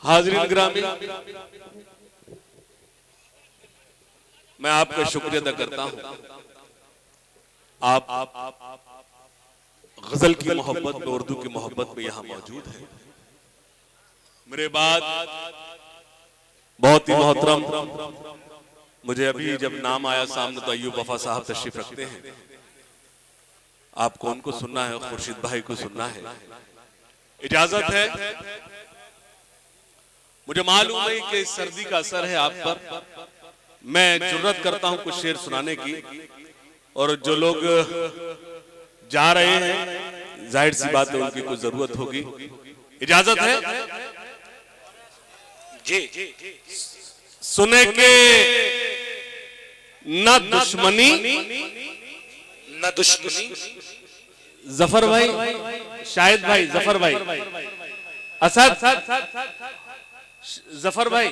हाज़रीन गिरामी, मैं आपका शुक्रिया अदा करता हूं। आप गजल की मोहब्बत में, उर्दू की मोहब्बत में यहां मौजूद है। मेरे बाद बहुत ही मोहतरम, मुझे अभी जब नाम आया सामने तो अय्यूब वफा साहब तशरीफ रखते हैं। आपको उनको सुनना है, खुर्शीद भाई को सुनना है, इजाजत है। मुझे मालूम है कि सर्दी का असर है आप पर, मैं जुर्रत करता हूं कुछ शेर सुनाने की, और जो लोग जा रहे हैं जाहिर सी बात है उनकी कुछ जरूरत होगी। इजाजत है जी। सुने के न दुश्मनी न दुश्मनी। जफर भाई, शाहिद भाई, जफर भाई, असद, जफर भाई,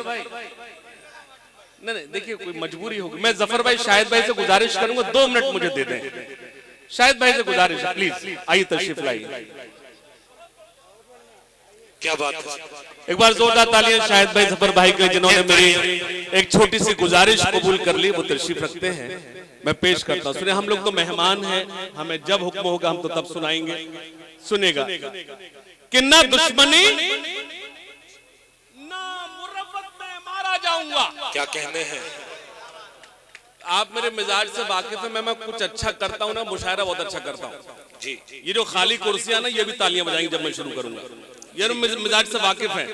नहीं देखिए कोई मजबूरी होगी। मैं जफर भाई शाहिद भाई से गुजारिश करूंगा 2 मिनट मुझे दे दें। शाहिद भाई से गुजारिश, प्लीज आइए तशरीफ लाइए। क्या बात है। एक बार जोरदार तालियां शाहिद भाई, जफर भाई के, जिन्होंने मेरी एक छोटी सी गुजारिश कबूल कर ली। वो तशरीफ रखते हैं, मैं पेश करता हूं। सुने, हम लोग तो मेहमान हैं, हमें जब हुक्म होगा हम तो तब सुनाएंगे। सुनेगा कि ना दुश्मनी ना मुरव्वत में मारा जाऊंगा। क्या कहने हैं। आप मेरे मिजाज से वाकिफ है, मैं कुछ अच्छा करता हूं ना, मुशायरा बहुत अच्छा करता हूं जी। ये जो खाली कुर्सियां ना, ये भी तालियां बजाएंगी जब मैं शुरू करूंगा। ये मिजाज से वाकिफ है,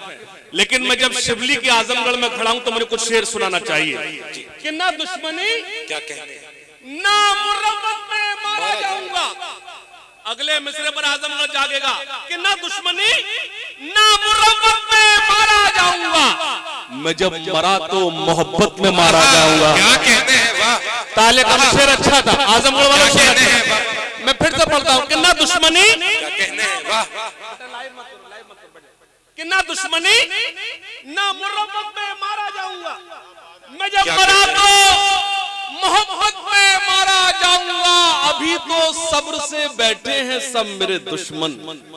लेकिन मैं जब शिवली के आजमगढ़ में खड़ा हूं तो मुझे कुछ शेर सुनाना चाहिए कि ना दुश्मनी क्या कहने हैं। ना मुरव्वत में मारा जाऊंगा। अगले मिसरे पर आजमगढ़ जागेगा कि ना दुश्मनी ना मुरव्वत में मारा जाऊंगा, मैं जब मरा तो मोहब्बत में मारा जाऊंगा। क्या कहते हैं। वाह, ताले का शेर अच्छा था, आजमगढ़ वाला शेर अच्छा था। मैं फिर से पढ़ता हूँ कि ना दुश्मनी, क्या कहने हैं। वाह, कि ना दुश्मनी ना मुरव्वत में मारा जाऊंगा, मैं जब मरा तो मोहब्बत में मारा जाऊंगा। अभी तो सब्र से बैठे हैं सब मेरे दुश्मन।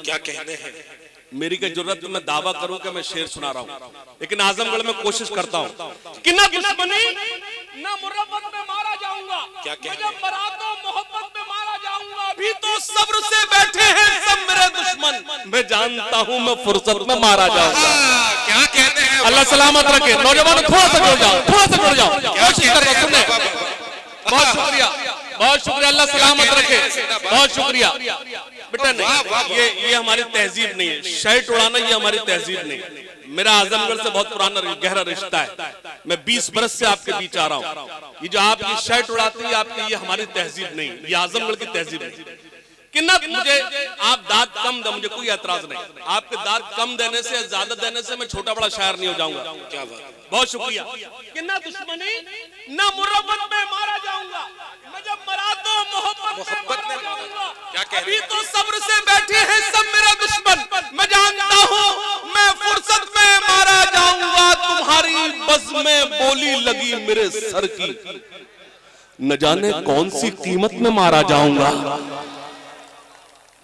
क्या कहने हैं। मेरी क्या जरूरत मैं दावा करूं कि मैं शेर सुना रहा हूं, लेकिन आजमगढ़ में कोशिश करता हूं कि ना दुश्मनी ना मुरव्वत में मारा जाऊंगा, मैं जब मरा तो मोहब्बत में मारा जाऊंगा। अभी तो सब्र से बैठे हैं सब मेरे दुश्मन, मैं जानता हूं मैं फुर्सत में मारा जाऊंगा। क्या कहते हैं। अल्लाह सलामत रखे। नौजवान थोड़ा सा जुड़ जाओ, थोड़ा सा जुड़ जाओ, कोशिश कर रहा सुनने। बहुत शुक्रिया, बहुत शुक्रिया, अल्लाह सलामत रखे, बहुत शुक्रिया। बेटा नहीं, ये हमारी तहजीब नहीं है, शर्ट उड़ाना ये हमारी तहजीब नहीं है। मेरा आजमगढ़ से बहुत पुराना गहरा रिश्ता है, मैं 20 बरस से आपके बीच आ रहा हूँ। ये जो आप ये शर्ट उड़ाते हैं आपकी, ये हमारी तहजीब नहीं, ये आजमगढ़ की तहजीब नहीं। कि ना मुझे आप दाद कम दे, मुझे कोई एतराज नहीं। आपके दाद कम देने से, ज्यादा देने से मैं छोटा बड़ा शायर नहीं हो जाऊंगा। क्या बात। बहुत शुक्रिया। कि ना दुश्मनी ना मुरव्वत में मारा जाऊंगा, मैं जब मरा तो मोहब्बत में मारा जाऊंगा। क्या कहने। अभी तो सब्र से बैठे हैं सब मेरा दुश्मन, मैं जानता हूँ मैं फुर्सत में मारा जाऊंगा। तुम्हारी बज़ में बोली लगी मेरे सर की, न जाने कौन सी कीमत में मारा जाऊंगा।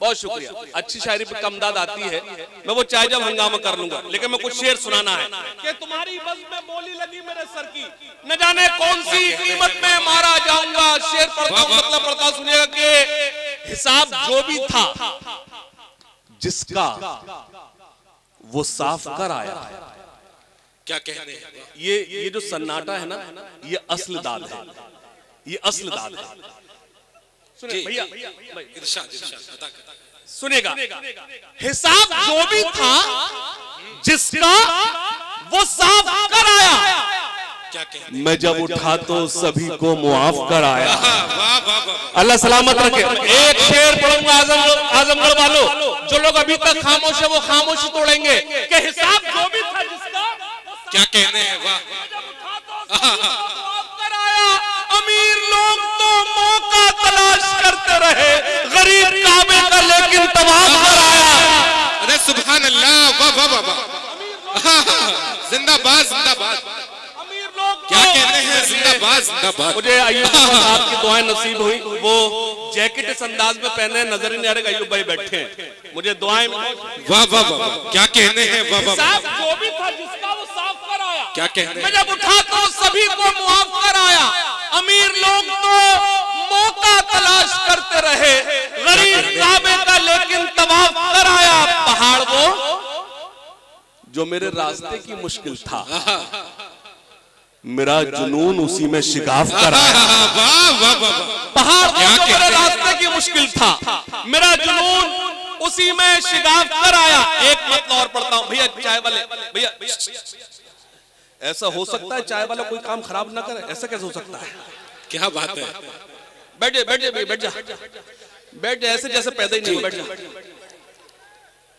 बहुत शुक्रिया। अच्छी शायरी पर कम दाद आती है, मैं वो चाहे जब हंगामा कर लूंगा, लेकिन मैं कुछ शेर सुनाना है कि तुम्हारी बज़ में बोली लगी मेरे सर की, न जाने कौन सी कीमत में मारा जाऊंगा। शेर पढ़ता हूं, मतलब पढ़ता सुनिएगा कि हिसाब जो भी था जिसका वो साफ कर आया। क्या कहने हैं। ये जो सन्नाटा है ना, ये असल दाद है, ये असल दाद है। सुनिए भैया, इरशाद इरशाद सुनेगा। हिसाब जो भी था जिसका वो साफ कर आया, क्या कहने। मैं जब उठा तो सभी को मुआफ कर आया। वाह वाह वाह। अल्लाह सलामत रखे। एक शेर पढ़ूंगा आजमगढ़ वालों, जो लोग अभी तक खामोश है वो खामोशी तोड़ेंगे कि हिसाब जो भी था जिसका। क्या कहने हैं। वाह, अमीर लोग तो मौका तलाश करते रहे, गरीब काबे का लेकिन तवाफ कराया। अरे सुभान अल्लाह। वाह वाह वाह वाह। जिंदाबाद जिंदाबाद। अमीर लोग क्या कहते हैं। जिंदाबाद जिंदाबाद। मुझे अय्यूब साहब की दुआएं नसीब हुई, वो जैकेट इस अंदाज में पहने नजर ही नहीं आ रहा। अय्यूब भाई बैठे हैं, मुझे दुआएं। वाह वाह वाह। क्या कहने हैं। वाह वाह। जो भी था जिसका क्या कहने, मैं जब उठा तो सभी को मुआफ कर आया। अमीर लोग तो मौका तलाश करते रहे, गरीब काबे का लेकिन तवाफ कर आया। पहाड़ वो जो मेरे रास्ते की मुश्किल था, मेरा जुनून उसी में शिगाफ कर आया। पहाड़ वो जो मेरे रास्ते की मुश्किल था, मेरा जुनून उसी में शिगाफ कर आया। एक मतलब और पढ़ता हूं भैया, चाय वाले भैया, ऐसा हो सकता है चाय वाला कोई काम खराब ना करे? ऐसा कैसे हो सकता है? क्या बात है? बैठ जा, बैठ जा, बैठ जा, बैठ जा, ऐसे जैसे पैदा ही नहीं हुआ, बैठ जा।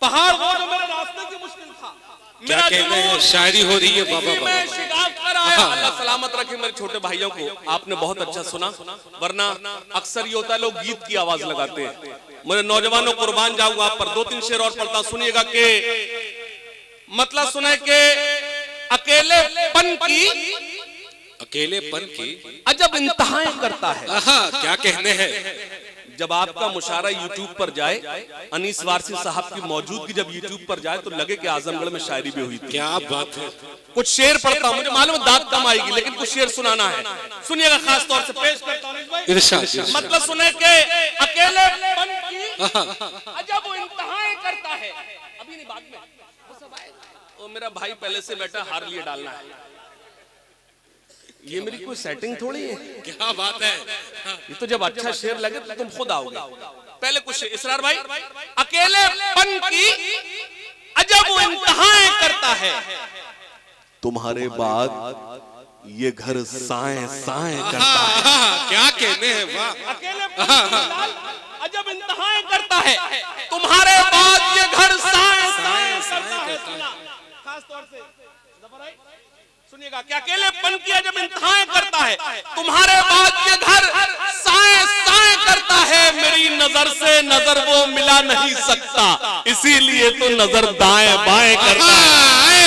पहाड़ वो जो मेरे रास्ते की मुश्किल था, क्या कहते हैं, शायरी हो रही है बाबा। मैं शिगाफ कर आया। अल्लाह सलामत रखे मेरे छोटे भाइयों को। आपने बहुत अच्छा सुना, वरना अक्सर ये होता है लोग गीत की आवाज लगाते हैं। मेरे नौजवानों कुर्बान जाऊंगा आप पर। 2-3 शेर और पढ़ता, सुनिएगा कि मतलब सुने के अकेलेपन की अजब इंतहाएं करता है। क्या कहने हैं। जब आपका मुशारा यूट्यूब पर जाए, अनीस वारसी साहब की मौजूदगी जब यूट्यूब पर जाए, तो लगे कि आजमगढ़ में शायरी भी हुई थी। क्या बात है। कुछ शेर पढ़ता हूं, मुझे मालूम है दाद कम आएगी, लेकिन कुछ शेर सुनाना है। सुनिएगा, खास तौर से पेश करता हूं। मतलब सुने के अकेलेपन की अजब इंतहाएं करता है। अभी नहीं, बाद में वो मेरा भाई पहले से बैठा, हार लिए डालना है। ये मेरी कोई सेटिंग थोड़ी है। क्या बात है। ये तो जब अच्छा शेर लगे तो तुम खुद आओगे। पहले कुछ इसरार भाई, अकेलेपन की अजब इंतहाएं करता है, तुम्हारे बाद ये घर साएं साएं करता है। क्या कहने हैं, वाह। अकेलेपन अजब इंतहाएं करता है, तुम्हारे बाद ये घर साएं साएं करता है। खास तौर से सुनिएगा, क्या अकेलेपन की अजब इंतहाएं करता है, तुम्हारे बाद ये घर साएं साएं करता है। मेरी नजर से नजर वो मिला नहीं सकता, इसीलिए तो नजर दाएं बाएं करता है।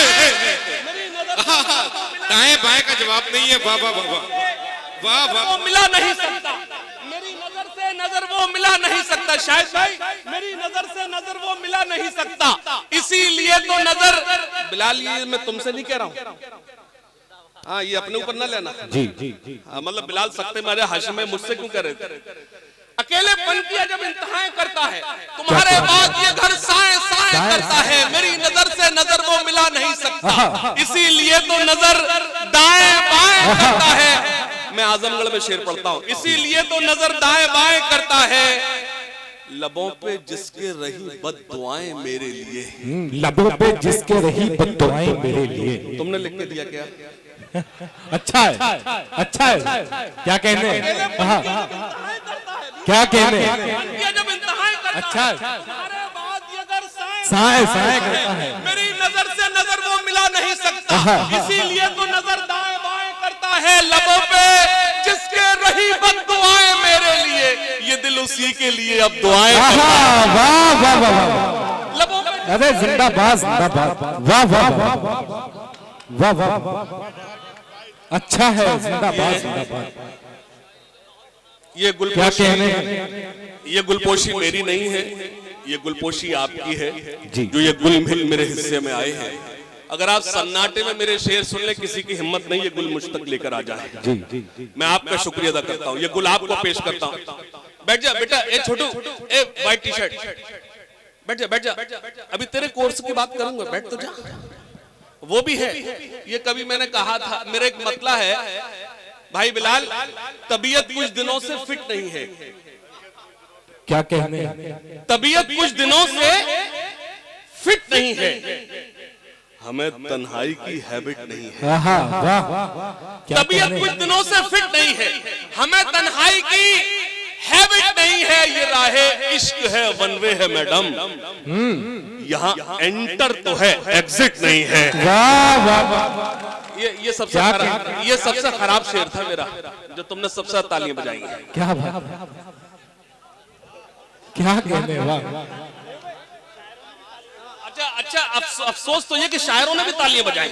दाएं बाएं का जवाब नहीं है। वाह वाह वाह वाह वाह। वो मिला नहीं सकता, मेरी नजर से नजर वो मिला नहीं सकता। शायद भाई, मेरी नजर से नजर वो मिला नहीं सकता, इसीलिए तो नजर बिलाल, ये मैं तुमसे नहीं कह रहा हूँ, हाँ ये अपने ऊपर ना लेना जी जी जी। मतलब बिलाल सकते मारे हाशिम में मुझसे क्यों कह रहे थे। अकेलेपन की जब इंतहाएं करता है, तुम्हारे बाद ये घर साएं साएं करता है। मेरी नजर से नजर वो मिला नहीं सकता, इसीलिए तो नजर दाएं बाएं करता है। मैं आजमगढ़ में शेर पढ़ता हूँ, इसीलिए तो नजर दाएं बाएं करता है। लबों पे जिसके रही बद्दुआएं मेरे लिए, लबों पे जिसके रही बद्दुआएं मेरे लिए। तुमने लिख के दिया क्या? अच्छा है, अच्छा है। क्या कहने, क्या कहने, अच्छा है। साएं साएं करता है, मेरी नजर से नजर वो मिला नहीं सकता, इसीलिए तो नजर दाएं बाएं करता है। लबों पे जिसके रही बद्दुआएं मेरे लिए, ये दिल उसी के लिए अब दुआएं करता है। वाह वाह वाह। लबों पे अरे जिंदाबाद जिंदाबाद, वाह वाह वाह वाह वाह। अच्छा है, जिंदाबाद जिंदाबाद। ये क्या गुलपोशी, कहने, ये गुलपोशी मेरी नहीं है, ये गुलपोशी आपकी है जी। जो ये गुल मिल मेरे हिस्से में आए हैं। अगर आप सन्नाटे में मेरे शेर सुन ले, किसी की हिम्मत नहीं ये गुल मुझ तक लेकर आ जाए। जी जी जी। मैं आपका शुक्रिया अदा करता हूँ, ये गुल आपको पेश करता हूँ। बैठ जा बेटा, ए छोटू, ए व्हाइट टी शर्ट, बैठ जा बैठ जा। अभी तेरे कोर्स की बात करूंगा, बैठ तो जा। वो भी है, ये कभी मैंने कहा था, मेरा एक मतला है भाई बिलाल, तबीयत कुछ दिनों से फिट नहीं है। क्या कहने, तबीयत कुछ दिनों से फिट नहीं है, हमें तन्हाई की हैबिट नहीं है। तबीयत कुछ दिनों से फिट नहीं है, हमें तन्हाई की हैबिट नहीं है। ये राहे इश्क है, वन वे है मैडम, यहाँ एंटर तो है, एग्जिट नहीं है। ये सबसे खराब शेर था मेरा, जो तुमने सबसे ज्यादा तालियां बजाई। क्या बात, क्या कहने, वाह। अच्छा अफसोस तो ये कि शायरों ने भी तालियां बजाई।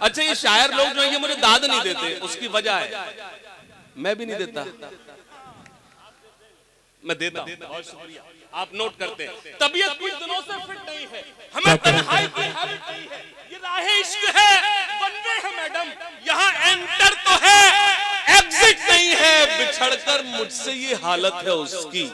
अच्छा ये शायर लोग जो है ये मुझे दाद नहीं देते, उसकी वजह है मैं भी नहीं देता। मैं देता हूं। बहुत शुक्रिया, आप नोट करते हैं। तबीयत कुछ दिनों से फिट नहीं है, हमें तन्हाई की हैबिट नहीं है, ये राहे इश्क है, बनवे है मैडम, यहाँ एंटर तो है, एग्जिट नहीं है, बिछड़कर मुझसे ये हालत है उसकी,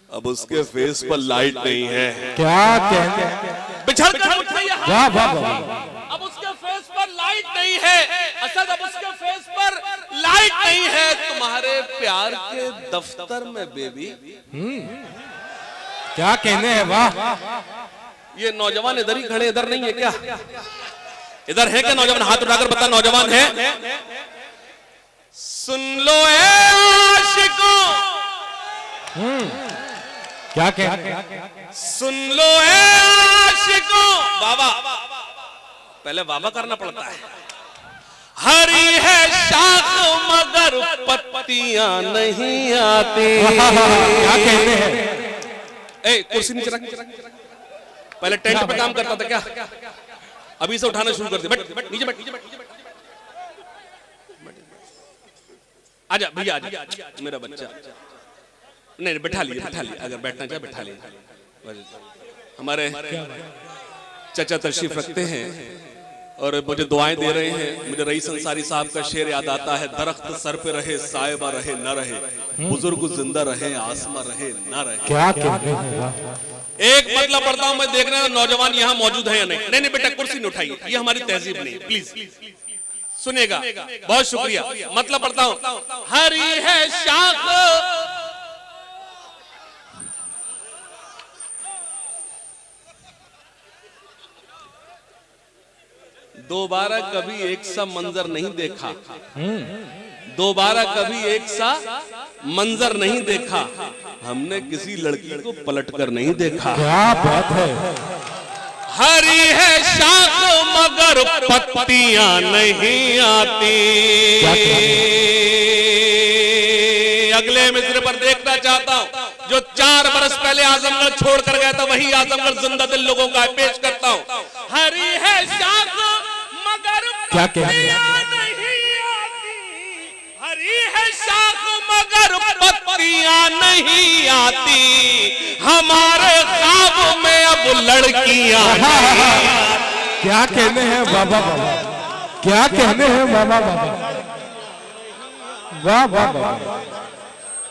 अब उसके फेस पर लाइट नहीं है। क्या कहते हैं? बिछड़कर मुझसे ये वाह हालत वाह है, वाह, अब उसके फेस पर लाइट नहीं है, असद अब उसके फेस पर लाइट नहीं है, तुम्हारे प्यार के दफ्तर में बेबी। क्या कहने हैं? वाह, ये नौजवान इधर ही खड़े, इधर नहीं है क्या? इधर है क्या नौजवान? हाथ उठाकर बता, नौजवान है? सुन लो ए आशिकों, क्या कहते हैं? सुन लो ए आशिकों, बाबा पहले बाबा करना पड़ता है। हरी है शाख मगर पत्तियां नहीं आती। क्या कहते हैं? ए कुर्सी नीचे रख, पहले टेंट पे काम करता था क्या? अभी से उठाना शुरू कर दे। बैठ नीचे, बैठ आजा भैया, आजा मेरा बच्चा। नहीं बैठा लिए, अगर बैठना चाहे बैठा लिए। हमारे चाचा तशरीफ रखते हैं और मुझे दुआएं दे रहे हैं। मुझे रईस अंसारी साहब का शेर याद आता है, दरख्त सर पे रहे, साहिबा रहे न रहे, बुजुर्ग जिंदा रहे, आसमा रहे न रहे। क्या कहते हैं? एक मतलब पढ़ता हूं मैं, देखना नौजवान यहाँ मौजूद है या नहीं। नहीं बेटा कुर्सी नहीं उठाइए, ये हमारी तहजीब नहीं, प्लीज सुनेगा। बहुत शुक्रिया। मतलब पढ़ता हूं, हरी है शाख, दोबारा कभी एक सा मंजर नहीं देखा, दोबारा कभी एक सा मंजर नहीं देखा, हमने किसी लड़की को पलटकर नहीं देखा। क्या बात है? हरी है शाख मगर पत्तियां नहीं आती। अगले मिसरे पर देखना चाहता हूं, जो 4 बरस पहले आजमगढ़ छोड़कर गया था, वही आजमगढ़ जिंदा दिल लोगों का पेश करता हूं। हरी है शाख मगर क्या कहते हैं? नहीं आती, हरी है शाख मगर पत्तियां नहीं आती, हमारे ख्वाब में अब लड़कियां नहीं। क्या कहने हैं बाबा बाबा? क्या कहने हैं बाबा बाबा? वाह वाह वाह,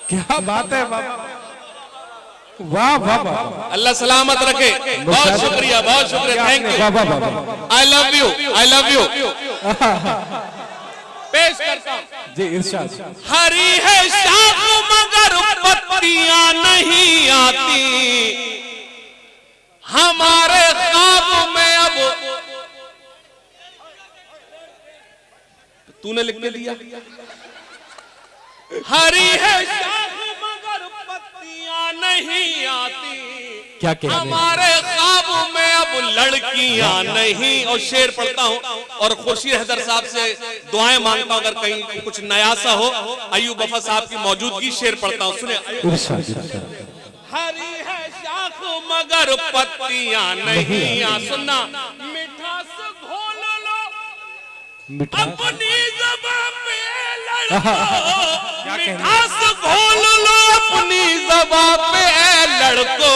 क्या बात है बाबा? वाह वाह वाह, अल्लाह सलामत रखे। बहुत शुक्रिया, बहुत शुक्रिया, thank you, Baba Baba. I love you, I love you. पेश करता हूं जी, इरशाद। हरी है शाख मगर पत्तियां नहीं आती, हमारे ख्वाब में अब। तूने लिख के दिया, हरी है शाख मगर पत्तियां नहीं आती, क्या कहने हैं? हमारे ख्वाब में अब लड़कियां नहीं। और शेर पढ़ता हूं और खुर्शीद हैदर साहब से दुआएं मांगता हूं, अगर कहीं कुछ नया सा हो। अयूब वफा साहब की मौजूदगी शेर पढ़ता हूं, सुने। इरशाद, इरशाद। हरी है शाख मगर पत्तियां नहीं आ, सुनना। मिठास घोल लो अपनी ज़बान पे लड़को, मिठास घोल लो अपनी ज़बान पे लड़को,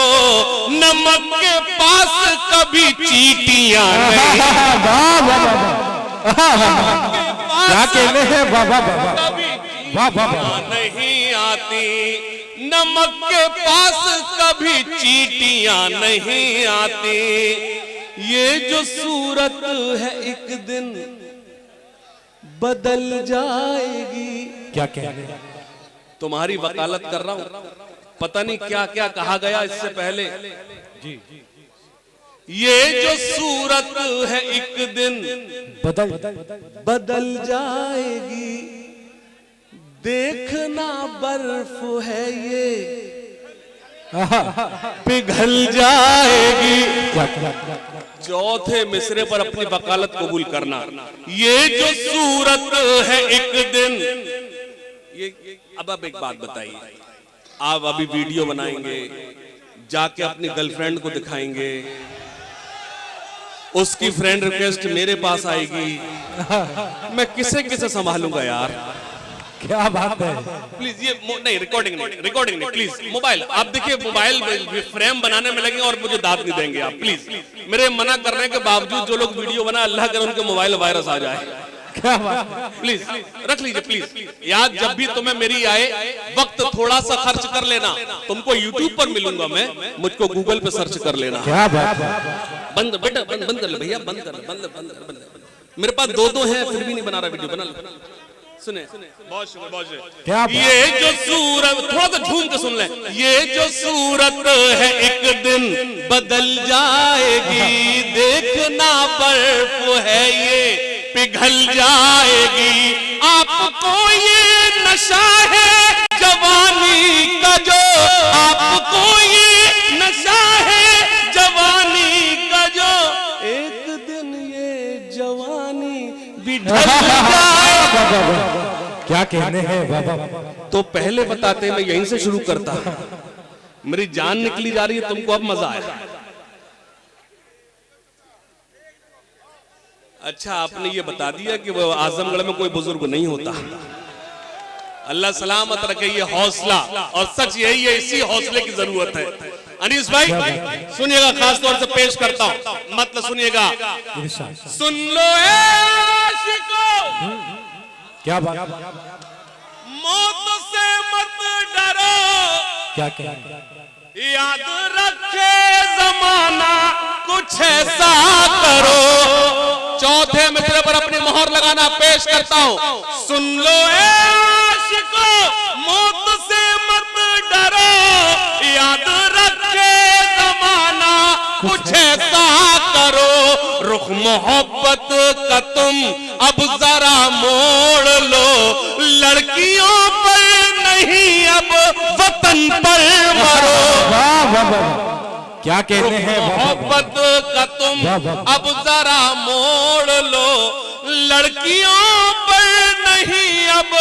नमक के पास कभी चींटियां नहीं। वाह वाह वाह, क्या कहने हैं बाबा बाबा? वाह वाह वाह, नहीं आती, नमक के पास कभी चींटियां नहीं आती, ये जो सूरत है एक दिन बदल जाएगी। क्या कहने हैं? तुम्हारी वकालत कर रहा हूं, पता नहीं क्या क्या कहा गया इससे पहले। ये जो सूरत है एक दिन बदल जाएगी, देखना बर्फ है ये पिघल जाएगी। चौथे मिसरे पर अपनी वकालत कबूल करना। ये जो सूरत है एक दिन, ये अब एक बात बताइए, आप अभी वीडियो बनाएंगे, जाके अपनी गर्लफ्रेंड को दिखाएंगे, उसकी फ्रेंड रिक्वेस्ट मेरे पास आएगी, मैं किसे किसे संभालूंगा यार? क्या बात है। प्लीज ये नहीं, रिकॉर्डिंग नहीं, प्लीज मोबाइल आप देखिए, मोबाइल फ्रेम बनाने में लगे और मुझे दाद नहीं देंगे आप, प्लीज। मेरे मना करने के बावजूद जो लोग वीडियो बना, अल्लाह करे उनके मोबाइल वायरस आ जाए। क्या बात, प्लीज रख लीजिए प्लीज। याद जब भी तुम्हें मेरी आए, वक्त थोड़ा सा खर्च कर लेना। तुमको यूट्यूब पर मिलूंगा मैं, मुझको गूगल पे सर्च कर लेना। क्या बात है। बंद बेटा, बंद कर ले भैया, बंद कर। मेरे पास दो हैं, फिर भी नहीं बना रहा वीडियो, बना ले। सुने, बहुत शुक्रिया। क्या ये जो सूरत, थोड़ा सा झूम के सुन ले। ये जो सूरत है एक दिन बदल जाएगी, देखना बर्फ है ये पिघल जाएगी। आपको ये नशा है जवानी का, जो आपको ये नशा है जवानी का, जो एक दिन ये जवानी भी ढल जाएगी। क्या कहने हैं बाबा। तो पहले बताते मैं यहीं से शुरू करता। मेरी जान निकली जा रही है, तुमको अब मजा आया। अच्छा, आपने ये बता दिया कि वो आजमगढ़ में कोई बुजुर्ग नहीं होता। अल्लाह सलामत रखे ये हौसला, और सच यही है, इसी हौसले की जरूरत है। अनीस भाई सुनिएगा, खास तौर से पेश करता हूं, मतलब सुनिएगा। सुन लो ए आशिकों, क्या बात, मौत से मत डरो, क्या कहने, याद रखे जमाना कुछ ऐसा करो। चौथे मित्र पर अपनी मोहर लगाना पेश करता हूं। सुन लो ए आशिकों, मौत से मत डरो, याद रखे जमाना कुछ ऐसा करो। रुख मोहब्बत का तुम अब जरा मोड़ लो, लड़कियों पर नहीं अब वतन पर मरो। वाह वाह वाह, क्या कहने हैं मोहब्बत का तुम अब जरा मोड़ लो, लड़कियों पर नहीं अब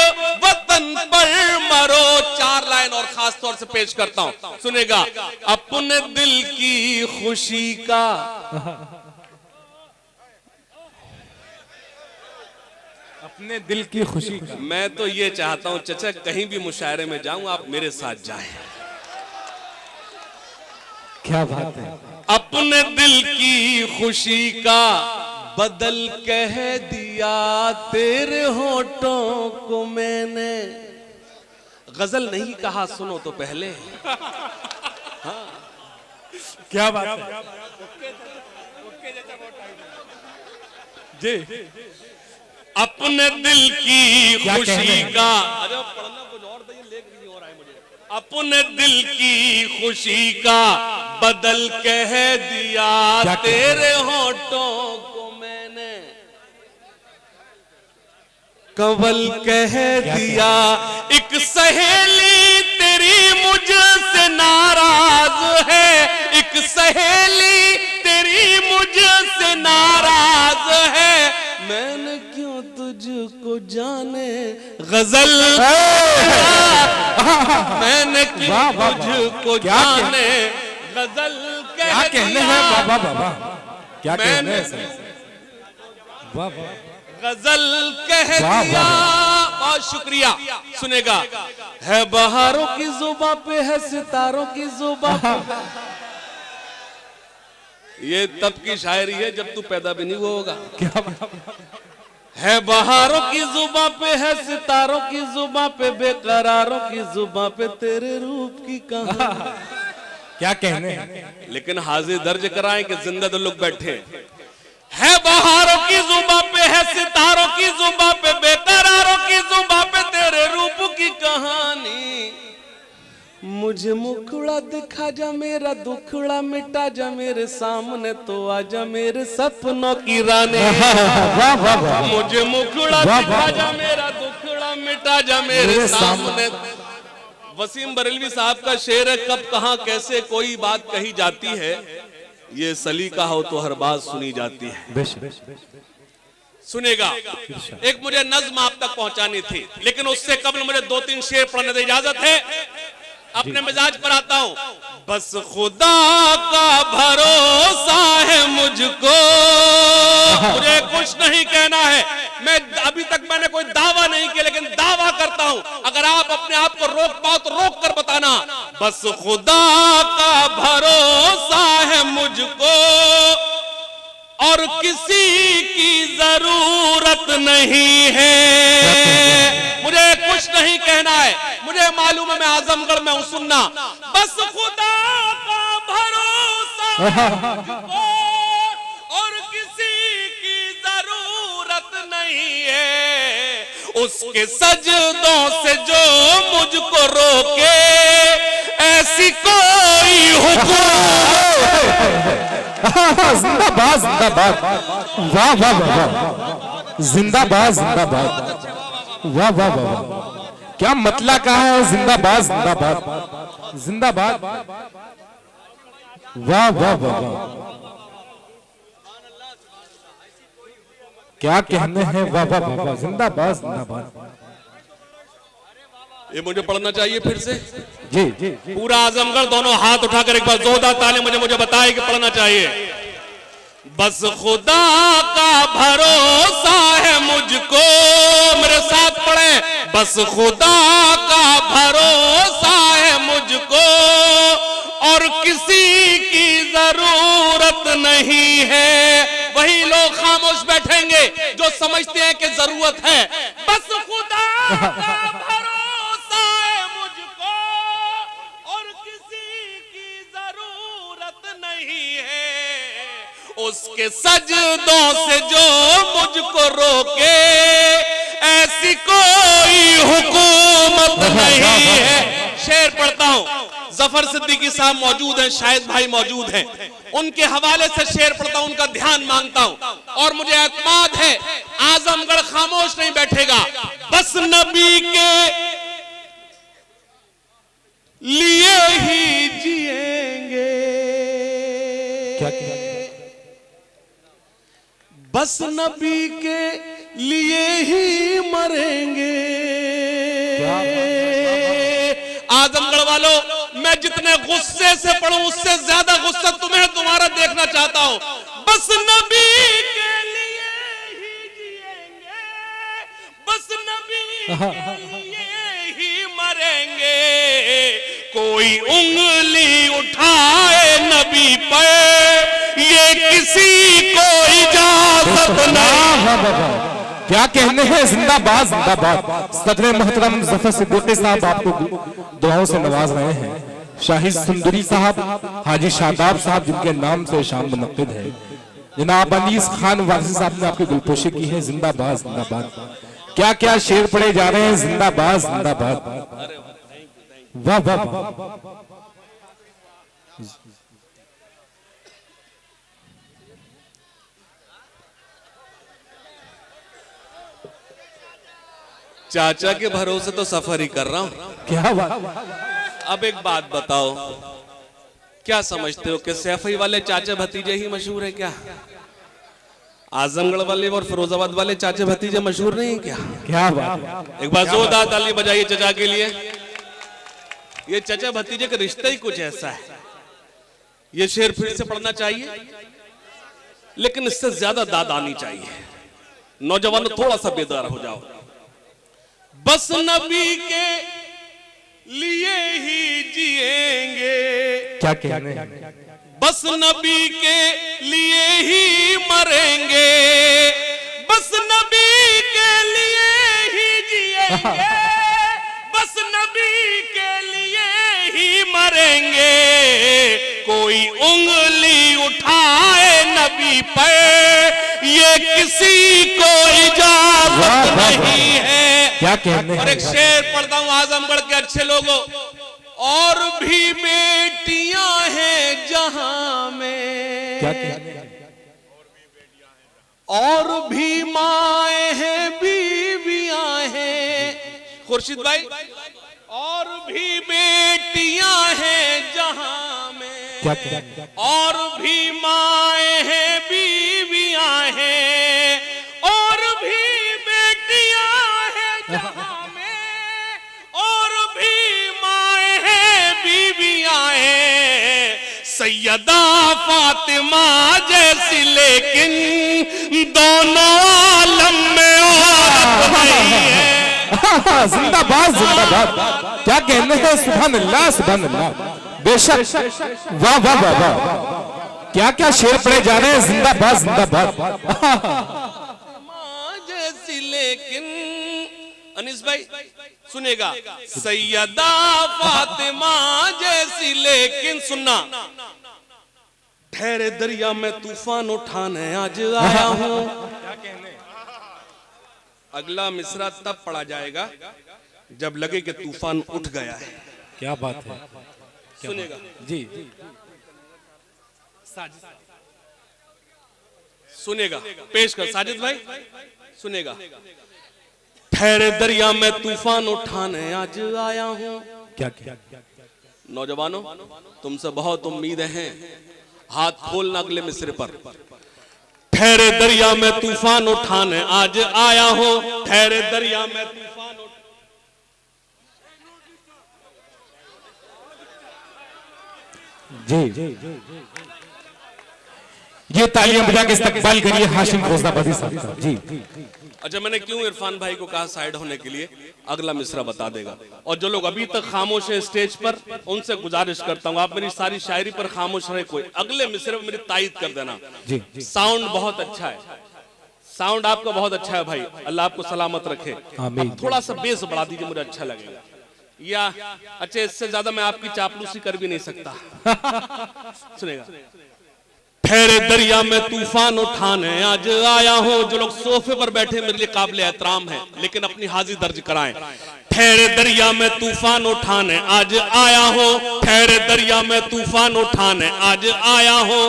वतन पर मरो। 4 लाइन और खास तौर से पेश करता हूं, सुनेगा। अपने दिल की खुशी का, अपने दिल की खुशी का। मैं तो ये चाहता हूं चचा, कहीं भी मुशायरे में जाऊं आप मेरे साथ जाएं। क्या बात है। अपने दिल की खुशी का बदल कह दिया तेरे होठों को मैंने। गजल नहीं कहा, सुनो तो पहले। हाँ। क्या बात है जी। अपने दिल की क्या खुशी कहने हैं? का, अरे पढ़ना कुछ और था, ये लेख नहीं हो रहा है मुझे। अपने दिल की खुशी का बदल कह दिया क्या तेरे होठों को मैंने। कंवल कह दिया एक सहेली तेरी मुझसे नाराज है, एक सहेली तेरी मुझसे नाराज है। मैंने क्यों तुझको जाने गजल, मैंने क्यों तुझको जाने गजल क्या कहने हैं बाबा बाबा, क्या कहने हैं मैंने वाह वाह, गजल कह दिया। बहुत शुक्रिया। सुनेगा। है बहारों की जुबां पे, है सितारों की जुबां पे। ये तब की शायरी है जब तू पैदा भी नहीं हुआ होगा। क्या बात, है बहारों की जुबां पे, है सितारों की जुबां पे, बेकरारों की जुबां पे तेरे रूप की कहानी। क्या कहने हैं। लेकिन हाजिर दर्ज कराएं कि जिंदा तो लोग बैठे। है बहारों की जुबां पे, है सितारों की जुबां पे, बेकरारों की जुबां पे तेरे रूप की कहानी। मुझे मुखड़ा दिखा जा, मेरा दुखड़ा मिटा जा, मेरे सामने तो आजा मेरे सपनों की रानी। वाह वाह वाह, मुझे मुखड़ा दिखा जा, मेरा दुखड़ा मिटा जा, मेरे सामने। वसीम बरेलवी साहब का शेर है, कब कहां कैसे कोई बात कही जाती है, ये सलीका हो तो हर बात सुनी जाती है। सुनेगा। एक मुझे नज्म आप तक पहुंचानी थी, लेकिन उससे कबल मुझे 2-3 शेर पढ़ने की इजाजत है। अपने मिजाज पर आता हूं। बस खुदा का भरोसा है मुझको, मुझे कुछ नहीं कहना है। मैं अभी तक मैंने कोई दावा नहीं किया, लेकिन दावा करता हूं, अगर आप अपने आप को रोक पाओ तो रोक कर बताना। बस खुदा का भरोसा है मुझको और किसी की जरूरत नहीं है। मुझे कुछ नहीं कहना है, मुझे मालूम है मैं आजमगढ़ में हूं, सुनना। बस खुदा का भरोसा मुझको और किसी की जरूरत नहीं है। उसके सजदों से जो मुझको रोके, ऐसी कोई हुकूमत। जिंदाबाद जिंदाबाद, वाह वाह वाह, जिंदाबाद जिंदाबाद, वाह वाह वाह, क्या मतला कहा है, जिंदाबाद जिंदाबाद जिंदाबाद, वाह वाह वाह, क्या कहने हैं, वाह वाह वाह, जिंदाबाद जिंदाबाद। ये मुझे पढ़ना चाहिए फिर से जी जी, पूरा आजमगढ़ दोनों हाथ उठाकर एक बार जोरदार ताली मुझे बताए कि पढ़ना चाहिए। बस खुदा का भरोसा है मुझको, मेरे साथ पढ़े। बस खुदा का भरोसा है मुझको और किसी की जरूरत नहीं है। वही लोग खामोश बैठेंगे जो समझते हैं कि जरूरत है। बस खुदा का भरोसा है मुझको और किसी की जरूरत नहीं है। उसके सजदों से जो मुझको रोके, ऐसी कोई हुकूमत नहीं है। शेर पढ़ता हूं, जफर सिद्दीकी साहब मौजूद हैं, शायद भाई मौजूद हैं, उनके हवाले से शेर पढ़ता हूं, उनका ध्यान मांगता हूं और मुझे एतमाद है आजमगढ़ खामोश नहीं बैठेगा। बस नबी के लिए ही जिएंगे, क्या क्या, बस नबी के लिए ही मरेंगे। आजमगढ़ वालों, मैं जितने गुस्से से पढ़ूं उससे ज्यादा गुस्सा तुम्हें तुम्हारा देखना चाहता हूं। बस नबी के लिए ही जिएंगे, बस नबी के लिए ही मरेंगे। कोई उंगली उठाए नबी पर, ये किसी को इजाजत नहीं। क्या कहने हैं, जिंदाबाद जिंदाबाद। सदर मोहतरम जफर सिद्दीकी साहब आपको दुआओं से नवाज रहे हैं। शाहिद सुंदरी साहब, हाजी शादाब साहब जिनके नाम से शाम मुनक्किद है, जनाब अनीस खान वारसी साहब ने आपकी गुलपोशी की है। जिंदाबाद जिंदाबाद। क्या क्या शेर पढ़े जा रहे हैं, जिंदाबाद जिंदाबाद, वाह वाह वाह। चाचा के भरोसे तो सफर ही कर रहा हूं। क्या बात। अब एक बात बताओ, क्या समझते हो कि सैफई वाले चाचा भतीजे ही मशहूर है क्या? आजमगढ़ वाले और फिरोजाबाद वाले चाचा भतीजे मशहूर नहीं है क्या? क्या बात। एक बार जोरदार ताली बजाइए चाचा के लिए। ये चाचा भतीजे का रिश्ता ही कुछ ऐसा है। ये शेर फिर से पढ़ना चाहिए, लेकिन इससे ज्यादा दाद आनी चाहिए। नौजवानों थोड़ा सा बेदार हो जाओ। बस नबी के लिए ही जिएंगे, क्या कहने हैं, बस नबी के लिए ही मरेंगे, बस नबी के लिए ही जिएंगे, बस नबी के लिए ही मरेंगे। कोई उंगली उठाए नबी पर, ये किसी को इजाजत नहीं है। क्या कहने और एक शेर पढ़ता हूं आजमगढ़ के अच्छे लोगों। और भी बेटियां हैं जहां में, क्या कहने, और भी माए हैं, बीवियां हैं। खुर्शीद भाई, और भी बेटियां हैं जहां में, क्या कहने, और भी माए हैं, बीवियां हैं, और भी बेटियां हैं जहां में, और भी माए हैं, सैयदा फातिमा जैसी, लेकिन दोनों आलम में औरत नहीं है। जिंदाबाद जिंदाबाद, क्या कहने हैं, सुभान अल्लाह सुभान अल्लाह, बेशक, वाह वाह वाह वाह, क्या क्या शेर पढ़े जा रहे हैं, जिंदाबाद जिंदाबाद। जैसी लेकिन अनीस भाई सुनेगा, सैयदा फातिमा जैसी, लेकिन सुनना, ठहरे दरिया में तूफान उठाने आज आया हूं। अगला मिसरा तब पढ़ा जाएगा जब लगे कि तूफान उठ गया है। क्या बात है, सुनेगा जी, सुनेगा, पेश कर साजिद भाई, सुनेगा। ठहरे दरिया में तूफान उठाने आज आया हूं। क्या क्या, नौजवानों, तुमसे बहुत उम्मीदें हैं, हाथ खोलना अगले मिसरे पर। ठहरे दरिया में तूफान उठाने आज आया हूं, ठहरे दरिया में तूफान जी, ये तालियां बजा के इस्तकबाल करिए हाशिम फौजदाबादी साहब का। जी, अच्छा, मैंने क्यों इरफान भाई को कहा साइड होने के लिए, अगला मिसरा बता देगा। और जो लोग अभी तक खामोश हैं स्टेज पर, उनसे गुजारिश करता हूं, आप मेरी सारी शायरी पर खामोश रहे, कोई अगले मिसरे में मेरी तायीद कर देना। जी, साउंड बहुत अच्छा है, साउंड आपका बहुत अच्छा है भाई, अल्लाह आपको सलामत रखे। आमीन। थोड़ा सा बेस बढ़ा दीजिए, मुझे अच्छा लगेगा। या अच्छा, इससे ज्यादा मैं आपकी चापलूसी कर भी नहीं सकता। सुनेगा। ठहरे दरिया में तूफान उठाने आज आया हूं। जो लोग सोफे पर बैठे मेरे लिए काबिल एहतराम है, लेकिन अपनी हाजिर दर्ज कराएं। ठहरे दरिया में तूफान उठाने आज आया हूं, ठहरे दरिया में तूफान उठाने आज आया हूं।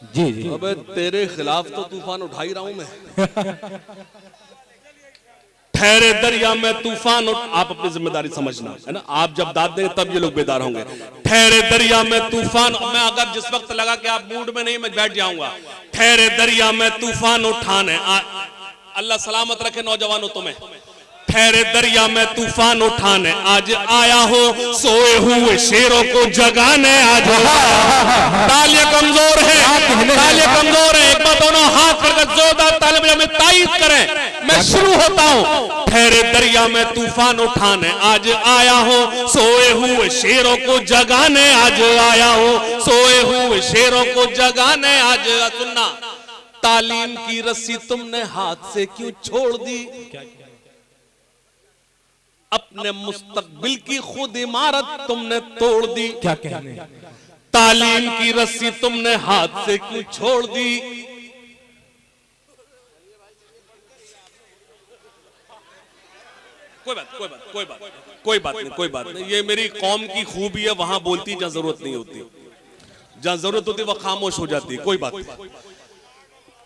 जी जी, अबे तेरे खिलाफ तो तूफान उठा ही रहा हूं मैं। ठहरे दरिया में तूफान आप अपनी जिम्मेदारी समझना है ना, आप जब दाद देंगे तब ये लोग बेदार होंगे। ठहरे दरिया में तूफान, मैं अगर जिस वक्त लगा कि आप मूड में नहीं, मैं बैठ जाऊंगा। ठहरे दरिया में तूफान उठाने, अल्लाह सलामत रखे नौजवानों तुम्हें। ठहरे दरिया में तूफान उठाने आज आया हो, सोए हुए शेरों को जगाने आज। तालियां कमजोर है, तालियां कमजोर है, एक बार दोनों हाथ करके जोरदार तालियां में तायीद करें। मैं शुरू होता हूं। ठहरे दरिया में तूफान उठाने आज आया हो, सोए हुए शेरों को जगाने आज आया हो, सोए हुए शेरों को जगाने आज। सुनना, तालीम की रस्सी तुमने हाथ से क्यों छोड़ दी, अपने मुस्तकबिल की खुद इमारत तुमने तोड़ दी। क्या कहने, तालीम की रस्सी तुमने हाथ से क्यों छोड़ दी। कोई बात नहीं, ये मेरी कौम की खूबी है, वहां बोलती जहां जरूरत नहीं होती, जहां जरूरत होती वह खामोश हो जाती, कोई बात नहीं।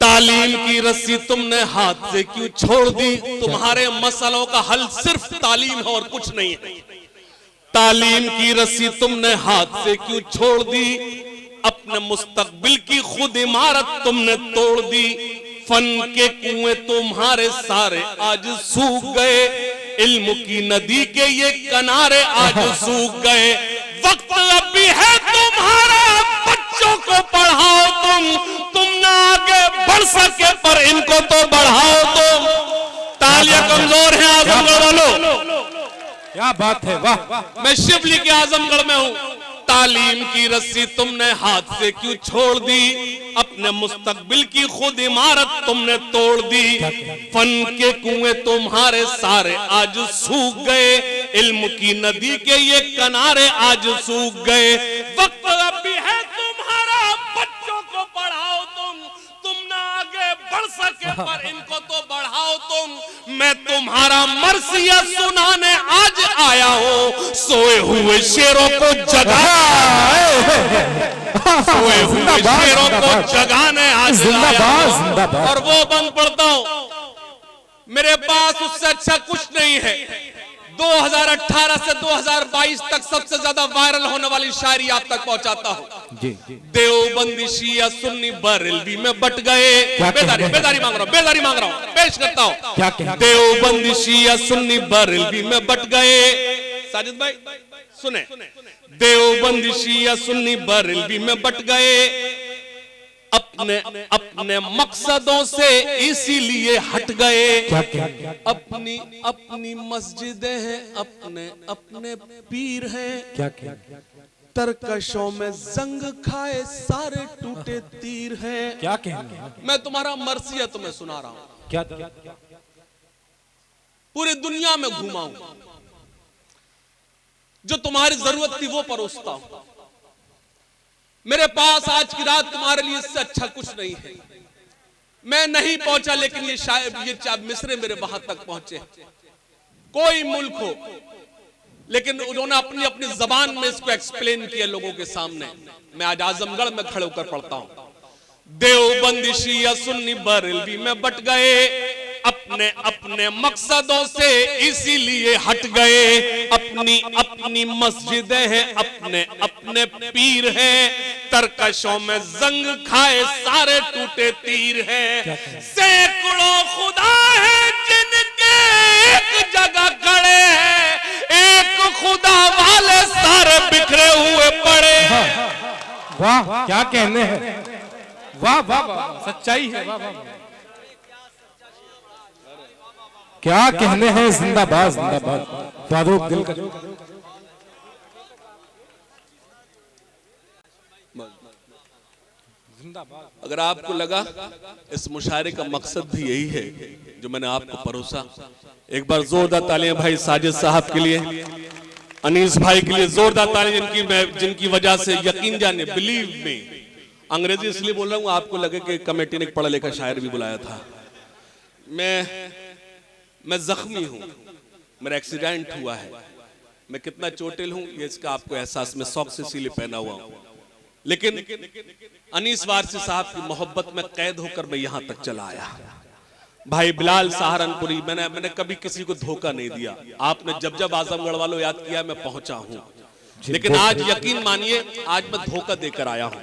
तालीम की रस्सी तुमने हाथ से क्यों छोड़ दी, तुम्हारे मसलों का हल सिर्फ तालीम है और कुछ नहीं है। तालीम की रस्सी तुमने हाथ से क्यों छोड़ दी, अपने मुस्तकबिल की खुद इमारत तुमने तोड़ दी। फन के कुएं तुम्हारे सारे आज सूख गए, इल्म की नदी के ये किनारे आज सूख गए। वक्त अब भी है तुम्हारा, बच्चों को पढ़ाओ तुम ना आगे बढ़ सके पर इनको तो बढ़ाओ तुम। तालियां कमजोर हैं आजमगढ़ वालों, क्या बात है, वाह। मैं शिवली के आजमगढ़ में हूं। तालीम की रस्सी तुमने हाथ से क्यों छोड़ दी, अपने मुस्तकबिल की खुद इमारत तुमने तोड़ दी। फन के कुएं तुम्हारे सारे आज सूख गए, इल्म की नदी के ये किनारे आज सूख गए। वक्त अब भी है तुम्हारा, बच्चों को पढ़ाओ तुम ना आगे बढ़ सके पर इनको तो बढ़ाओ तुम। मैं तुम्हारा मरसिया सुनाने आज आया हूं, सोए हुए शेरों को जगा, सोए हुए शेरों को जगाने आज आया हूं। और वो बंद पढ़ता हूं, मेरे पास उससे अच्छा कुछ नहीं है। 2018 से 2022 तक सबसे ज्यादा वायरल होने वाली शायरी आप तक पहुंचाता हूं। जी देवबंदी शिया सुन्नी बरेलवी में बट गए। बेदारी मांग रहा हूँ, पेश करता हूँ। क्या कहना? देवबंदी शिया सुन्नी बरेलवी में बट गए। साजिद भाई सुने, देवबंदी शिया सुन्नी बरेलवी में बट गए, अपने अपने मकसदों से इसीलिए हट गए। अपनी अपनी मस्जिदें हैं, अपने अपने पीर हैं, क्या क्या तरकशों में जंग खाए सारे टूटे तीर हैं। क्या कहना? मैं तुम्हारा मर्सिया तुम्हें सुना रहा हूं। क्या पूरी दुनिया में घूमा हूं, जो तुम्हारी जरूरत थी वो परोसता हूं। मेरे पास आज की रात तुम्हारे लिए इससे अच्छा कुछ नहीं है। मैं नहीं पहुंचा, लेकिन ये शायद ये मिसरे मेरे वहां तक पहुंचे। कोई मुल्क हो, लेकिन उन्होंने अपनी अपनी जबान में इसको एक्सप्लेन किया लोगों के सामने। मैं आज आजमगढ़ में खड़े होकर पढ़ता हूं। देवबंदी शिया सुन्नी बरेलवी में बट गए, अपने अपने मकसदों से इसीलिए हट गए। अपनी अपनी मस्जिदें हैं, अपने अपने पीर हैं, तरकशों में जंग खाए सारे टूटे तीर हैं। सैकड़ों खुदा हैं जिनके एक जगह खड़े हैं, एक खुदा वाले सारे बिखरे हुए पड़े हैं। वाह, क्या कहने हैं? वाह वाह वाह, सच्चाई है। वाह वाह, क्या कहने हैं? जिंदाबाद जिंदाबाद फारूक दिल का। अगर आपको लगा इस मुशायरे का मकसद भी यही है जो मैंने आपको परोसा, एक बार जोरदार तालियां भाई साजिद साहब के लिए, अनीस भाई के लिए जोरदार तालियां, जिनकी वजह से यकीन जाने, बिलीव में, अंग्रेजी इसलिए बोल रहा हूं आपको लगे कि कमेटी ने एक पढ़ा लिखा शायर भी बुलाया था। मैं जख्मी हूं, मेरा एक्सीडेंट हुआ है, मैं कितना चोटिल हूं ये इसका आपको एहसास, में सॉक्स से इसीलिए पहना हुआ हूं। लेकिन अनीस वारसी साहब की मोहब्बत में कैद होकर मैं यहां तक चला आया। भाई बिलाल सहारनपुरी, मैंने कभी किसी को धोखा नहीं दिया। आपने जब जब आजमगढ़ वालों याद किया मैं पहुंचा हूं, लेकिन आज यकीन मानिए आज मैं धोखा देकर आया हूं।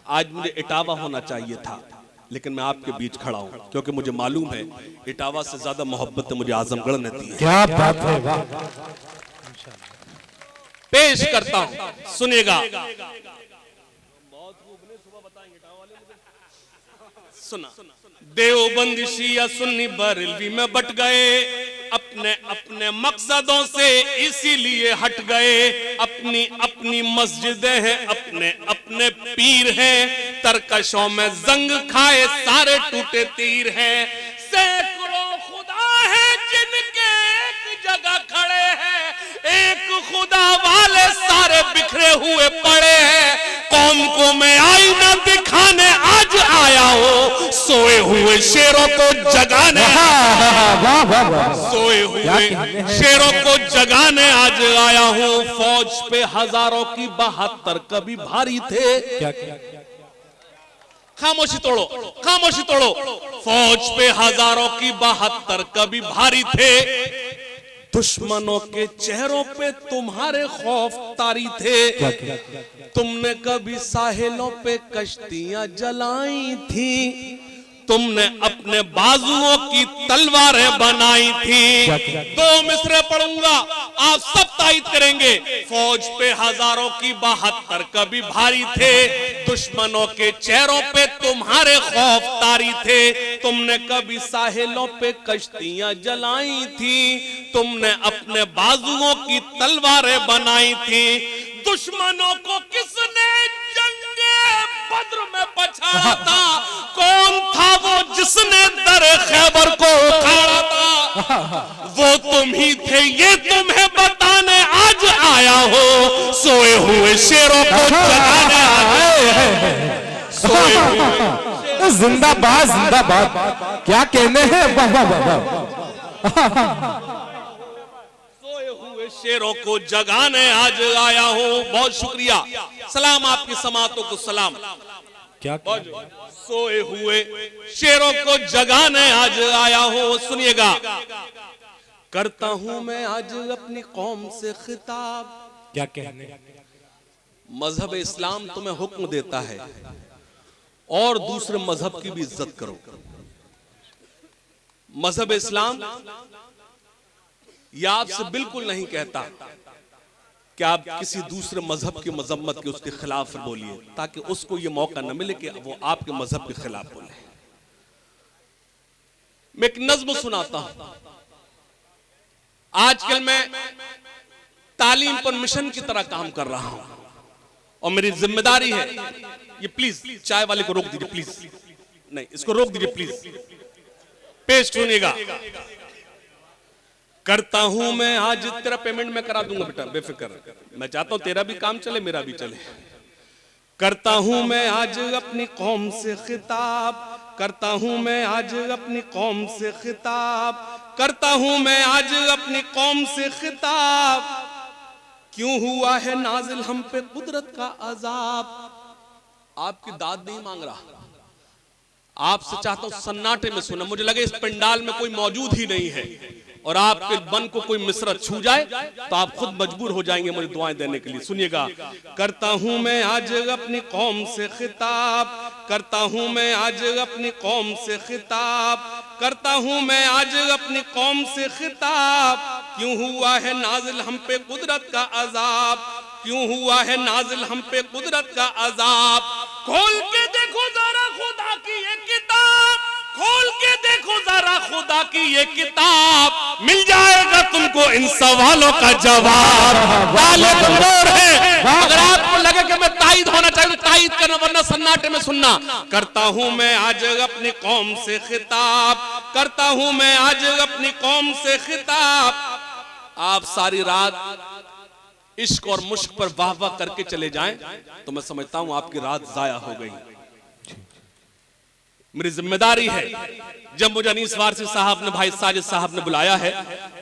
आज मुझे इटावा होना चाहिए था, लेकिन मैं आपके बीच खड़ा हूं क्योंकि मुझे मालूम है इटावा से ज्यादा मोहब्बत मुझे आजमगढ़ ने दी है। क्या बात है, वाह। पेश करता हूं, सुनिएगा। सुना, देवबंदी शिया सुन्नी बरेलवी में बट गए, अपने अपने मकसदों से इसीलिए हट गए। अपनी अपनी मस्जिदें हैं, अपने अपने पीर हैं, तरकशों में जंग खाए सारे टूटे तीर हैं। सैकड़ों खुदा हैं जिनके एक जगह खड़े हैं, एक खुदा वाले सारे बिखरे हुए पड़े हैं। कौम को मैं आईना दिखाने आज आया हूँ, सोए हुए शेरों को जगाने, सोए हुए शेरों को जगाने आज आया हूँ। फौज पे हजारों की 72 कभी भारी थे। खामोशी तोड़ो, खामोशी तोड़ो। फौज पे हजारों की 72 कभी भारी थे, दुश्मनों के चेहरों पे तुम्हारे खौफ तारी थे। तुमने कभी साहिलों पे कश्तियां जलाई थी, तुमने अपने बाजुओं की तलवारें बनाई थी। 2 मिसरे पढ़ूंगा, आप सब तायद करेंगे। फौज पे हजारों की 72 कभी भारी थे, दुश्मनों के चेहरों पे तुम्हारे खौफ तारी थे। तुमने कभी साहिलों पे कश्तियां जलाई थी, तुमने अपने बाजुओं की तलवारें बनाई थी। दुश्मनों को किसने जंगे बद्र में बचाया था? कौन था वो जिसने दर खैबर को उखाड़ा था? वो तुम ही थे, ये तुम्हें बताने आज आया हो। सोए हुए शेरों को जगाने आया, सोए हुए जिंदाबाद जिंदाबाद, क्या कहने हैं? वाह वाह वाह, शेरों को जगाने आज आया हूँ। बहुत शुक्रिया, सलाम आपकी समातों को सलाम। क्या सोए हुए शेरों को जगाने आज आया हूँ। सुनिएगा, करता हूँ मैं आज अपनी कौम से खिताब। क्या कहने? मजहब इस्लाम तुम्हें हुक्म देता है और दूसरे मजहब की भी इज्जत करो। मजहब इस्लाम यह आपसे बिल्कुल नहीं कहता कि आप किसी दूसरे मजहब की मजम्मत के उसके खिलाफ बोलिए, ताकि उसको यह मौका न मिले कि वो आपके मजहब के खिलाफ बोले। मैं एक नज्म सुनाता हूं। आजकल मैं तालीम पर मिशन की तरह काम कर रहा हूं और मेरी जिम्मेदारी है। ये प्लीज चाय वाले को रोक दीजिए, प्लीज नहीं, इसको रोक दीजिए प्लीज। पेश सुनिएगा। करता हूं मैं आज, तेरा पेमेंट मैं करा दूंगा बेटा, बेफिक्र। मैं चाहता हूं तेरा भी काम चले, मेरा भी चले। करता हूं मैं आज अपनी कौम से खिताब, करता हूं मैं आज अपनी कौम से खिताब, करता हूं मैं आज अपनी कौम से खिताब। क्यों हुआ है नाजिल हम पे कुदरत का अजाब। आपकी दाद नहीं मांग रहा, आपसे चाहता हूं सन्नाटे में सुना। मुझे लगे इस पंडाल में कोई मौजूद ही नहीं है और आपके मन को कोई मिसरा छू जाए तो आप खुद मजबूर हो जाएंगे मुझे दुआएं देने के लिए। सुनिएगा। करता हूं मैं आज अपनी कौम से खिताब, करता हूं मैं आज अपनी कौम से खिताब, करता हूं मैं आज अपनी कौम से खिताब। क्यों हुआ है नाजिल हम पे कुदरत का अजाब, क्यों हुआ है नाजिल हम पे कुदरत का अजाब। खोल के देखो जरा खुदा की ये किताब, खोल के देखो जरा खुदा की ये किताब, मिल जाएगा तुमको इन सवालों का जवाब। ताले कमजोर है, अगर आपको लगे कि मैं ताईद होना चाहिए तो ताईद करना, वरना सन्नाटे में सुनना। करता हूं मैं आज अपनी कौम से खिताब, करता हूं मैं आज अपनी कौम से खिताब। आप सारी रात इश्क और मुश्क पर वाह वाह करके चले जाएं तो मैं समझता हूं आपकी रात जाया हो गई। मेरी जिम्मेदारी है, जब मुझे अनीस वारसी साहब ने, भाई साजिद साहब ने बुलाया है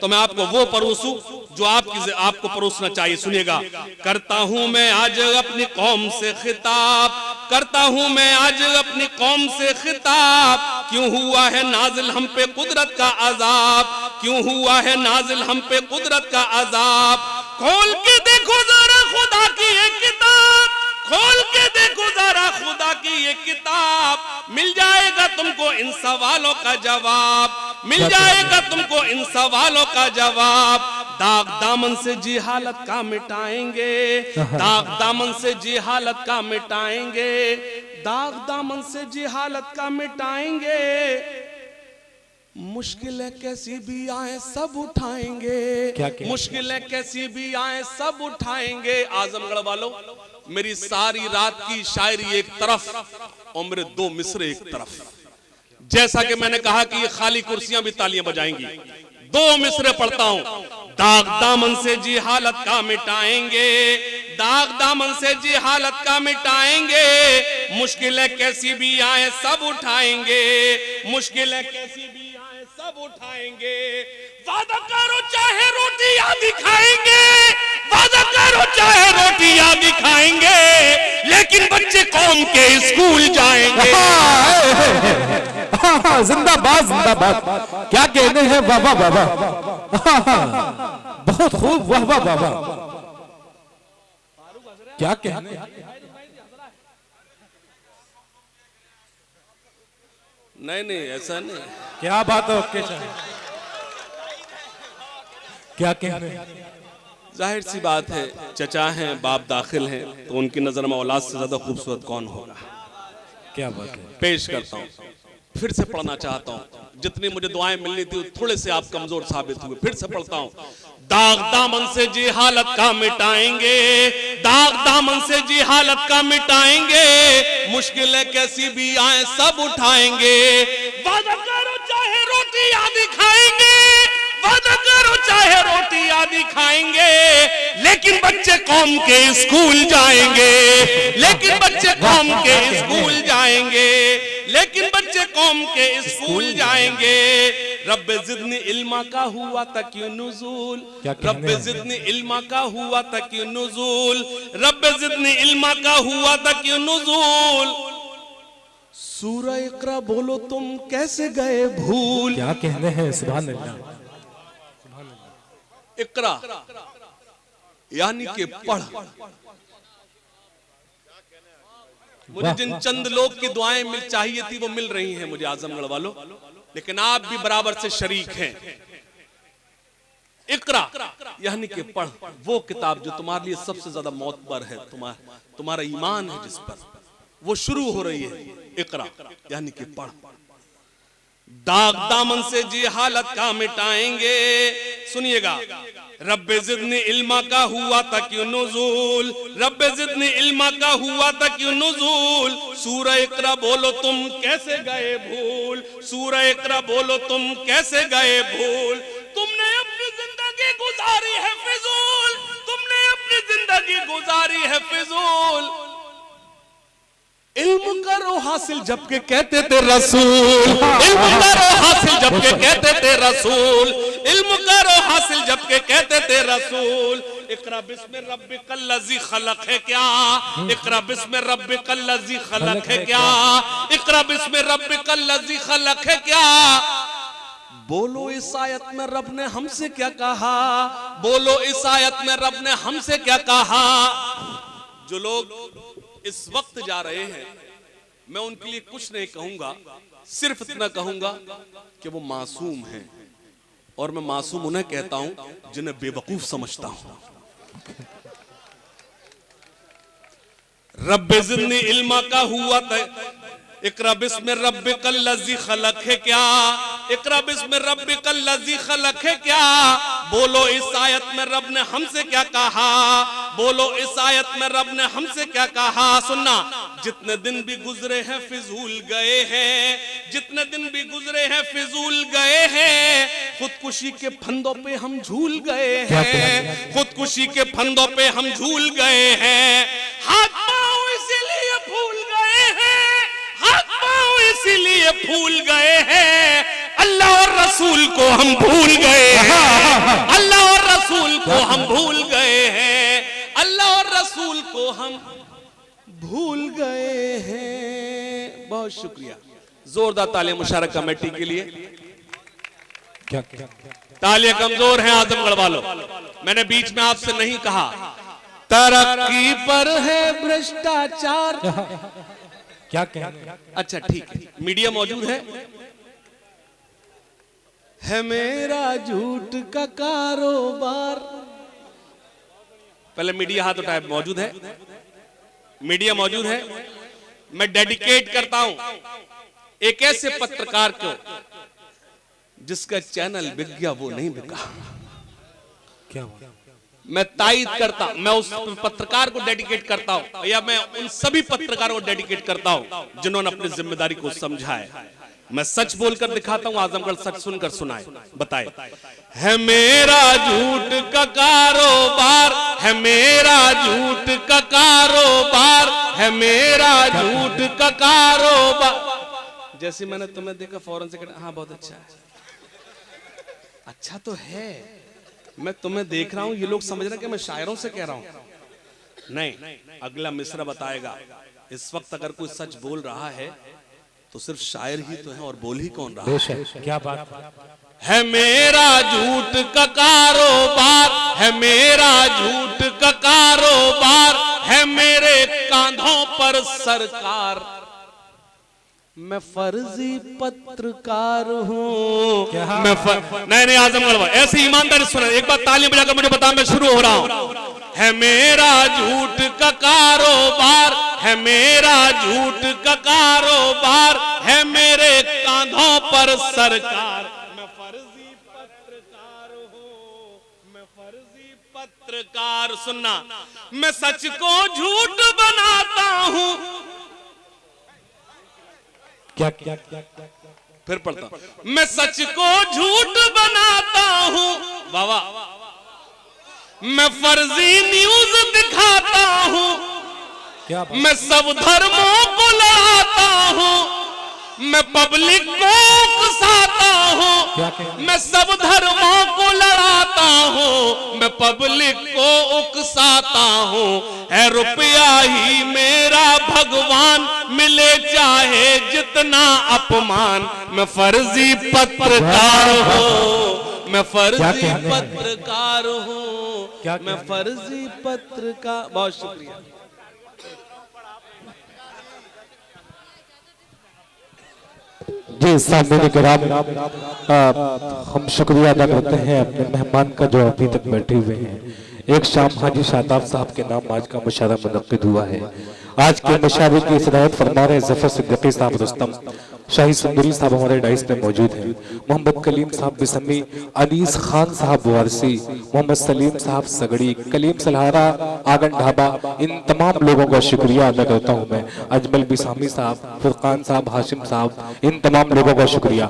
तो मैं आपको वो परोसूं जो आपको परोसना चाहिए। सुनिएगा। करता हूं मैं आज अपनी कौम से खिताब, करता हूं मैं आज अपनी कौम से खिताब। क्यों हुआ है नाजिल हम पे कुदरत का अजाब, क्यों हुआ है नाजिल हम पे कुदरत का अजाब। खोल के देखो जरा खुदा की ये किताब, खोल के देखो जरा खुदा की ये किताब, मिल जाएगा तुमको इन सवालों का जवाब, मिल जाएगा तुमको इन सवालों का जवाब। दाग दामन से जी हालत का मिटाएंगे, दाग दामन से जी हालत का मिटाएंगे, दाग दामन से जी हालत का मिटाएंगे। मुश्किलें कैसी भी आए सब उठाएंगे, मुश्किलें कैसी भी आए सब उठाएंगे। आजमगढ़ वालों, मेरी सारी रात की शायरी एक तरफ और मेरे दो मिसरे एक तरफ। जैसा कि मैंने कहा कि ये खाली कुर्सियां भी तालियां बजाएंगी। दो मिसरे पढ़ता हूं। दाग दामन से जी हालत का मिटाएंगे, दाग दामन से जी हालत का मिटाएंगे। मुश्किलें कैसी भी आए सब उठाएंगे, मुश्किलें कैसी भी आए सब उठाएंगे। वादा करो चाहे रोटियां दिखाएंगे, वादा करो चाहे रोटियां दिखाएंगे, लेकिन बच्चे कौम के स्कूल जाएंगे। जिंदाबाद जिंदाबाद। क्या कहने हैं बाबा बाबा, बहुत खूब, वाह वाह बाबा। क्या कहने, नहीं ऐसा नहीं। क्या बात है, ओके क्या कहने। जाहिर सी बात है, चचा हैं, बाप दाखिल हैं, तो उनकी नजर में औलाद से ज्यादा खूबसूरत कौन होगा। क्या बात है। पेश करता हूँ, फिर से पढ़ना चाहता हूँ। जितनी मुझे दुआएं मिलनी थी थोड़े से आप कमजोर साबित हुए। फिर से पढ़ता हूँ। दाग दामन से जी हालत का मिटाएंगे, दाग दामन से जी हालत का मिटाएंगे। मुश्किलें कैसी भी आए सब उठाएंगे। वादा करो चाहे रोटियां दिखाएंगे, वादा करो चाहे रोटियां दिखाएंगे, लेकिन बच्चे कौम के स्कूल जाएंगे, लेकिन बच्चे कौम के स्कूल जाएंगे, लेकिन बच्चे कौम के स्कूल जाएंगे। रब्बे ज़िदनी इल्मा का हुआ तक नुज़ूल, रब्बे ज़िदनी इल्मा का हुआ तक नुज़ूल, रब्बे ज़िदनी इल्मा का हुआ तक नुज़ूल। सूरह इक़रा बोलो तुम कैसे गए भूल। क्या कहने हैं, सुभान अल्लाह। इक़रा यानी कि पढ़, मुझे जिन चंद लोग की दुआएं मिल चाहिए थी वो मिल रही हैं मुझे आजमगढ़ वालों, लेकिन आप भी बराबर से शरीक हैं। इकरा यानी कि पढ़ वो किताब जो तुम्हारे लिए सबसे ज्यादा मौतबर है, तुम्हारा ईमान है जिस पर, वो शुरू हो रही है। इकरा यानी कि पढ़। दाग दामन से जी हालत का मिटाएंगे। सुनिएगा, रब्बे ज़िदनी इल्मा का हुआ था क्यों नुज़ूल, रब्बे ज़िदनी इल्मा का हुआ था क्यों नुज़ूल। सूरह इकरा बोलो तुम कैसे गए भूल, सूरह इकरा बोलो तुम कैसे गए भूल। तुमने अपनी जिंदगी गुजारी है फिजूल, तुमने अपनी जिंदगी गुजारी है फिजूल। इल्म करो हासिल जबकि कहते थे रसूल, इल्म करो हासिल जबकि कहते थे रसूल, इल्म करो हासिल जबकि कहते थे रसूल। इकरा बिस्म रब्बिकल लज़ी खलक है क्या, इकरा बिस्म रब्बिकल लज़ी खलक है क्या, इकरा बिस्म रब्बिकल लज़ी खलक है क्या। बोलो इस आयत में रब ने हमसे क्या कहा, बोलो इस आयत में रब ने हमसे क्या कहा। जो लोग इस वक्त जा रहे हैं, मैं उनके लिए कुछ नहीं कहूंगा, सिर्फ इतना कहूंगा कि वो मासूम हैं, और मैं मासूम उन्हें कहता हूं जिन्हें बेवकूफ समझता हूं। रब्बे ज़िदनी इल्मा का हुआ था, इकरा बिस्म रब्बिकल लज़ी खलक है क्या, इकरा बिस्म रब्बिकल लज़ी खलक है क्या। बोलो इस आयत में रब ने हमसे क्या कहा, बोलो इस आयत में रब ने हमसे क्या कहा। सुनना, जितने दिन भी गुजरे हैं फिजूल गए हैं, जितने दिन भी गुजरे हैं फिजूल गए हैं। खुदकुशी के फंदों पे हम झूल गए हैं, खुदकुशी के फंदों पे हम झूल गए हैं। हाथ पांव इसीलिए भूल गए हैं, हाथ पांव इसीलिए भूल गए हैं। अल्लाह और रसूल को हम भूल गए हैं, अल्लाह और रसूल को हम भूल गए हैं, अल्लाह और रसूल को हम भूल गए हैं। बहुत शुक्रिया, जोरदार तालियां मुशारक कमेटी के लिए। क्या तालियां कमजोर हैं आजमगढ़ वालों। मैंने बीच में आपसे नहीं कहा तरक्की पर है भ्रष्टाचार। क्या कहना? अच्छा ठीक है, मीडिया मौजूद है मेरा झूठ का कारोबार। पहले मीडिया हाथ उठाए, मौजूद है, मीडिया मौजूद है। मैं डेडिकेट करता हूं एक ऐसे पत्रकार को जिसका चैनल बिक गया वो नहीं बिका। क्या मैं तायद करता, मैं उस पत्रकार को डेडिकेट करता हूं, या मैं उन सभी पत्रकारों को डेडिकेट करता हूं जिन्होंने अपनी जिम्मेदारी को समझा है। मैं सच बोलकर दिखाता हूं, आजमगढ़ सच सुनकर सुनाए, बताए। है मेरा झूठ का कारोबार, है मेरा झूठ का कारोबार, है मेरा झूठ का कारोबार। जैसे मैंने तुम्हें देखा फौरन से कहा हाँ बहुत अच्छा है, अच्छा तो है। मैं तुम्हें देख रहा हूं, ये लोग समझ रहे हैं कि मैं शायरों से कह रहा हूं। नहीं, अगला मिसरा बताएगा। इस वक्त अगर कोई सच बोल रहा है तो सिर्फ शायर ही तो है, और बोल ही कौन रहा है। क्या बात है मेरा झूठ का कारोबार, है मेरा झूठ का कारोबार, है मेरे कांधों पर सरकार। मैं फर्जी पत्रकार हूँ। नहीं आजमगढ़ ऐसे ईमानदारी सुना, एक बार तालियां बजाकर मुझे बता, मैं शुरू हो रहा हूँ। है मेरा झूठ का कारोबार, है मेरा झूठ का कारोबार, है मेरे कांधों पर सरकार। मैं फर्जी पत्रकार हूँ, मैं फर्जी पत्रकार। सुनना, मैं सच को झूठ बनाता हूँ। क्या क्या क्या फिर पढ़ता हूं, मैं सच को झूठ बनाता हूँ बाबा, मैं फर्जी न्यूज दिखाता हूँ, मैं सब धर्मों को लड़ाता हूँ, मैं पब्लिक को उकसाता हूँ, मैं सब धर्मों को लड़ाता हूँ, मैं पब्लिक को उकसाता हूँ। है रुपया ही मेरा भगवान, मिले चाहे जितना अपमान। मैं फर्जी पत्रकार हूँ, मैं फर्जी पत्रकार हूँ, मैं फर्जी पत्रकार। बहुत शुक्रिया। जी सामने किराम, हम शुक्रिया अदा करते हैं अपने मेहमान का जो अभी तक बैठे हुए हैं। एक शाम हाजी शादाब साहब के नाम आज का मुशायरा मुनक्किद हुआ है। आज के मुशायरे की सदारत फरमा रहे जफर सिद्दीकी साहब रुस्तम, शाही सुंदरी साहब हमारे डाइस पे मौजूद हैं। मोहम्मद कलीम साहब बिसमी, अनीस खान साहब वारसी, मोहम्मद सलीम साहब सगड़ी, कलीम सलहारा आगन ढाबा, इन तमाम लोगों का शुक्रिया अदा करता हूँ मैं। अजमल बिसामी साहब, फुरकान साहब, हाशिम साहब, इन तमाम लोगों का शुक्रिया।